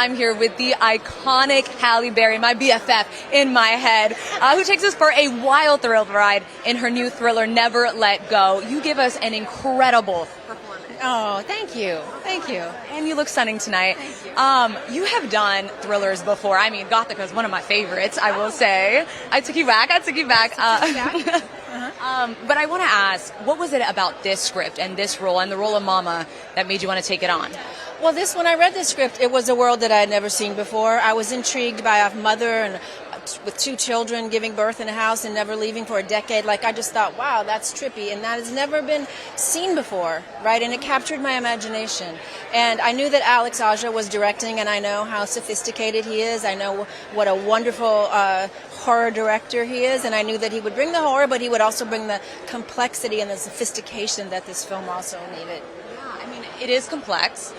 I'm here with the iconic Halle Berry, my BFF in my head, who takes us for a wild thrill ride in her new thriller, Never Let Go. You give us an incredible performance. Oh, thank you. Thank you. And you look stunning tonight. Thank you. You have done thrillers before. I mean, Gothica is one of my favorites, I will say. I took you back. But I want to ask, what was it about this script and this role and the role of Mama that made you want to take it on? Well, when I read this script, it was a world that I had never seen before. I was intrigued by a mother and with 2 children giving birth in a house and never leaving for a decade. Like, I just thought, wow, that's trippy, and that has never been seen before, right? And it captured my imagination. And I knew that Alex Aja was directing, and I know how sophisticated he is. I know what a wonderful horror director he is, and I knew that he would bring the horror, but he would also bring the complexity and the sophistication that this film also needed. Yeah, I mean, it is complex.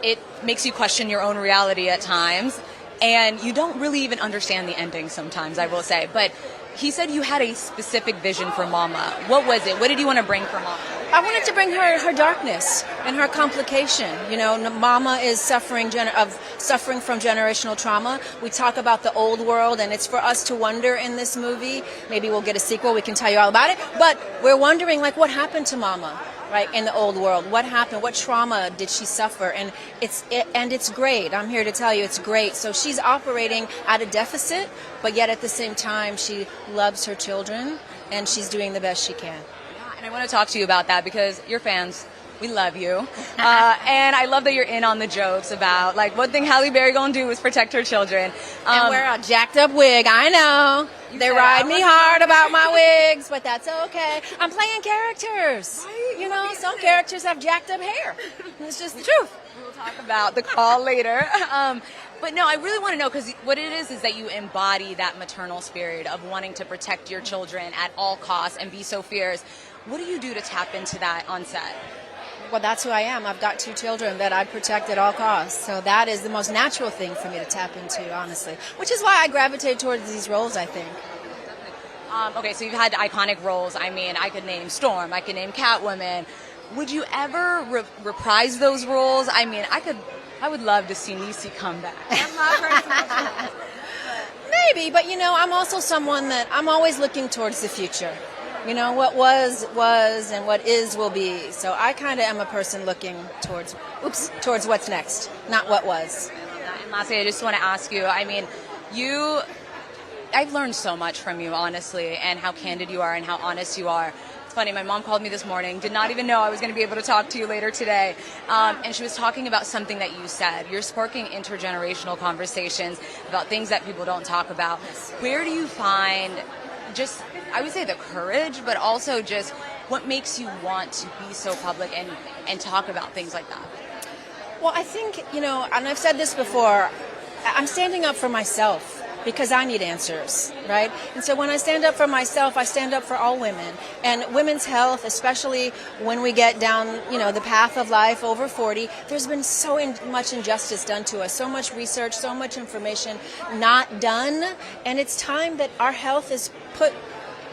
It makes you question your own reality at times. And you don't really even understand the ending sometimes, I will say. But he said you had a specific vision for Mama. What was it? What did you want to bring for Mama? I wanted to bring her darkness and her complication. You know, Mama is suffering from generational trauma. We talk about the old world, and it's for us to wonder in this movie. Maybe we'll get a sequel. We can tell you all about it. But we're wondering, like, what happened to Mama? Right, in the old world, what happened? What trauma did she suffer? And it's great. I'm here to tell you, it's great. So she's operating at a deficit, but yet at the same time, she loves her children, and she's doing the best she can. Yeah, and I want to talk to you about that because you're fans. We love you. And I love that you're in on the jokes about, like, one thing Halle Berry gonna do is protect her children. And wear a jacked up wig, I know. They ride me hard about my wigs, but that's okay. I'm playing characters. Right? You know, some characters have jacked up hair. It's just the truth. We'll talk about the call later. But no, I really want to know, because what it is that you embody that maternal spirit of wanting to protect your children at all costs and be so fierce. What do you do to tap into that on set? Well, that's who I am. I've got 2 children that I protect at all costs. So that is the most natural thing for me to tap into, honestly. Which is why I gravitate towards these roles, I think. Okay, so you've had iconic roles. I mean, I could name Storm. I could name Catwoman. Would you ever reprise those roles? I mean, I would love to see Niecy come back. I'm not ready for Maybe, but you know, I'm also someone that I'm always looking towards the future. You know, what was, and what is will be. So I kind of am a person looking towards what's next, not what was. And lastly, I just want to ask you, I mean, I've learned so much from you, honestly, and how candid you are and how honest you are. It's funny, my mom called me this morning, did not even know I was going to be able to talk to you later today. And she was talking about something that you said. You're sparking intergenerational conversations about things that people don't talk about. Where do you find just, I would say, the courage, but also just what makes you want to be so public and talk about things like that? Well, I think, you know, and I've said this before, I'm standing up for myself because I need answers, right? And so when I stand up for myself, I stand up for all women. And women's health, especially when we get down, you know, the path of life over 40, there's been so much injustice done to us, so much research, so much information not done. And it's time that our health is put,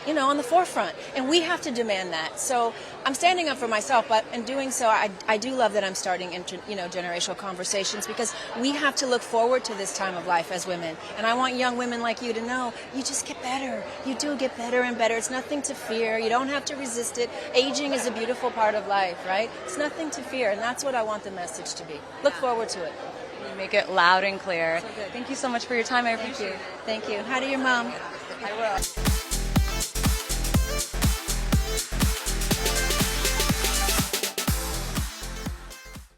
you know, on the forefront, and we have to demand that. So I'm standing up for myself, but in doing so, I do love that I'm starting generational conversations, because we have to look forward to this time of life as women. And I want young women like you to know, you just get better. You do get better and better. It's nothing to fear. You don't have to resist it. Aging is a beautiful part of life, right? It's nothing to fear, and that's what I want the message to be. Look forward to it. You make it loud and clear. So thank you so much for your time. I appreciate it. Thank you. Hi to your mom. I will.